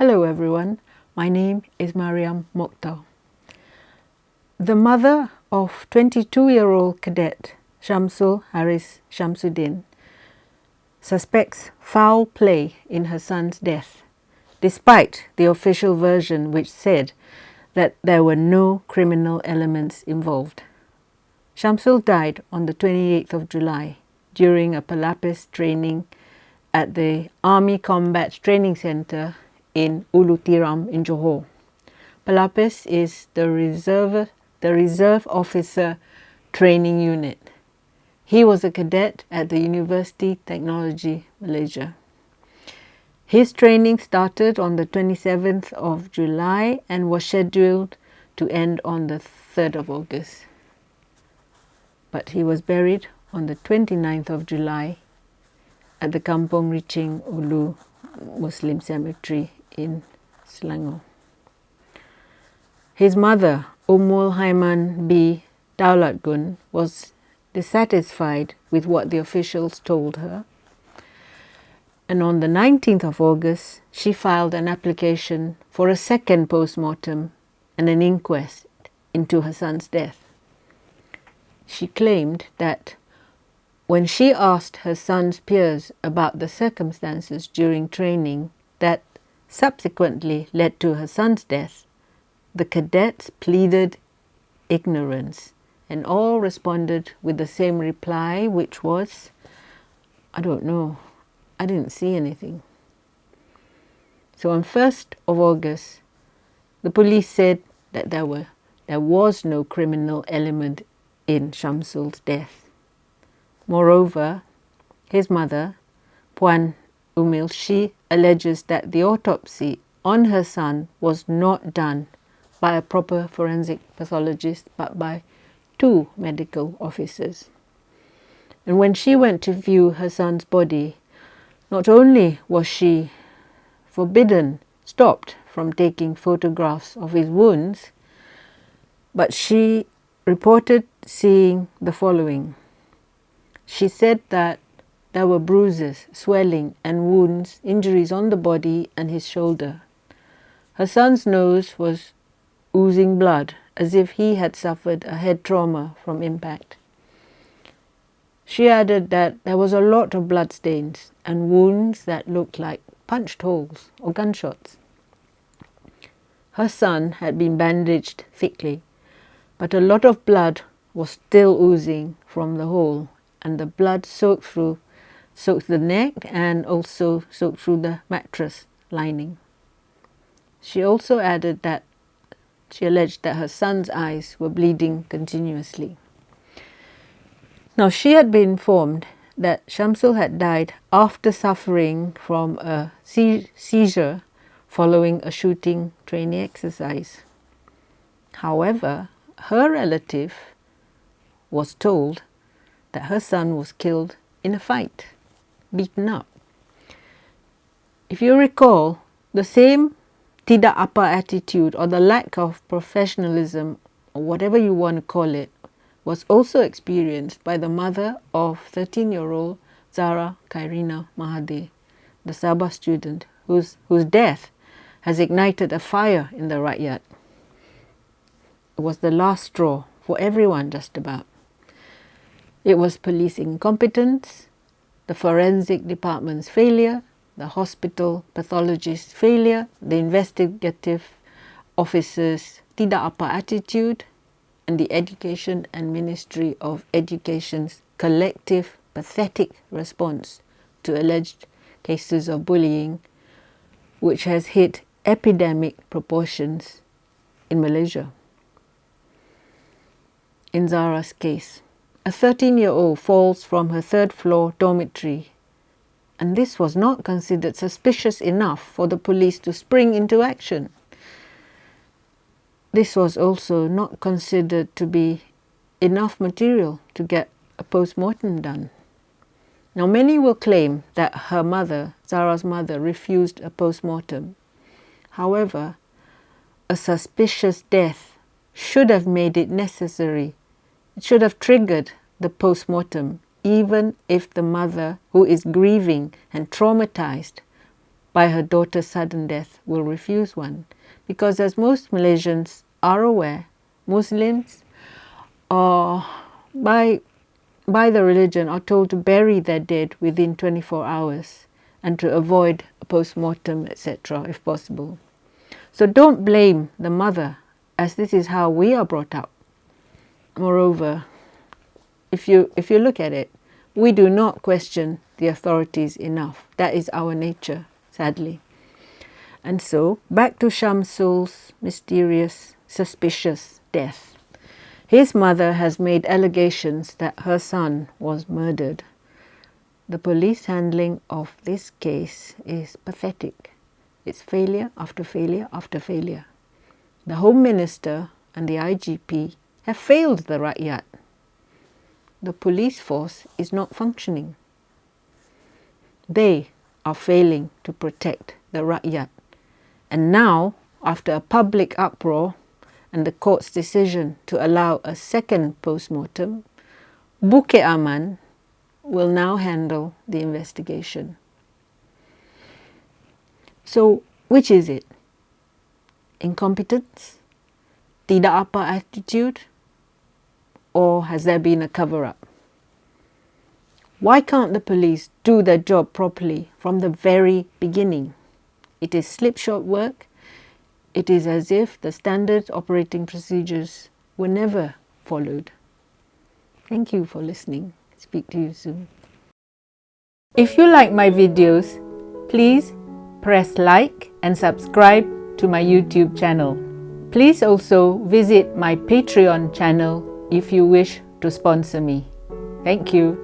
Hello everyone, my name is Mariam Mokhtar. The mother of 22-year-old cadet Shamsul Haris Shamsuddin suspects foul play in her son's death, despite the official version which said that there were no criminal elements involved. Shamsul died on the 28th of July during a Pelapis training at the Army Combat Training Centre in Ulu Tiram in Johor. Pelapis is the reserve officer training unit. He was a cadet at the University Technology Malaysia. His training started on the 27th of July and was scheduled to end on the 3rd of August. But he was buried on the 29th of July at the Kampong Riching Ulu Muslim Cemetery in Selangor. His mother, Ummul Haiman B. Daulatgun, was dissatisfied with what the officials told her, and on the 19th of August she filed an application for a second post-mortem and an inquest into her son's death. She claimed that when she asked her son's peers about the circumstances during training that subsequently led to her son's death, the cadets pleaded ignorance, and all responded with the same reply, which was, "I don't know, I didn't see anything." So on 1st of August, the police said that there was no criminal element in Shamsul's death. Moreover, his mother, Puan Umil, she alleges that the autopsy on her son was not done by a proper forensic pathologist but by 2 medical officers. And when she went to view her son's body, not only was she stopped from taking photographs of his wounds, but she reported seeing the following. She said that there were bruises, swelling and wounds, injuries on the body and his shoulder. Her son's nose was oozing blood, as if he had suffered a head trauma from impact. She added that there was a lot of bloodstains and wounds that looked like punched holes or gunshots. Her son had been bandaged thickly, but a lot of blood was still oozing from the hole, and the blood soaked the neck and also soaked through the mattress lining. She also added that she alleged that her son's eyes were bleeding continuously. Now, she had been informed that Shamsul had died after suffering from a seizure following a shooting training exercise. However, her relative was told that her son was killed in a fight, beaten up. If you recall, the same tiada apa attitude, or the lack of professionalism, or whatever you want to call it, was also experienced by the mother of 13-year-old Zara Khairina Mahathir, the Sabah student whose death has ignited a fire in the rakyat. It was the last straw for everyone, just about. It was police incompetence, the forensic department's failure, the hospital pathologist's failure, the investigative officer's tiada apa attitude, and the Education and Ministry of Education's collective pathetic response to alleged cases of bullying, which has hit epidemic proportions in Malaysia. In Zara's case, a 13-year-old falls from her 3rd-floor dormitory, and this was not considered suspicious enough for the police to spring into action. This was also not considered to be enough material to get a post-mortem done. Now, many will claim that her mother, Zara's mother, refused a post-mortem. However, a suspicious death should have made it necessary. It should have triggered the post-mortem, even if the mother, who is grieving and traumatized by her daughter's sudden death will refuse one. Because as most Malaysians are aware, Muslims are by the religion are told to bury their dead within 24 hours and to avoid a post-mortem, etc. if possible. So don't blame the mother, as this is how we are brought up. Moreover, if you look at it, we do not question the authorities enough. That is our nature, sadly. And so, back to Shamsul's mysterious, suspicious death. His mother has made allegations that her son was murdered. The police handling of this case is pathetic. It's failure after failure after failure. The Home Minister and the IGP have failed the rakyat. The police force is not functioning. They are failing to protect the rakyat. And now, after a public uproar and the court's decision to allow a second post-mortem, Bukit Aman will now handle the investigation. So, which is it? Incompetence? Tidak apa attitude? Or has there been a cover-up? Why can't the police do their job properly from the very beginning? It is slipshod work. It is as if the standard operating procedures were never followed. Thank you for listening. Speak to you soon. If you like my videos, please press like and subscribe to my YouTube channel. Please also visit my Patreon channel if you wish to sponsor me. Thank you.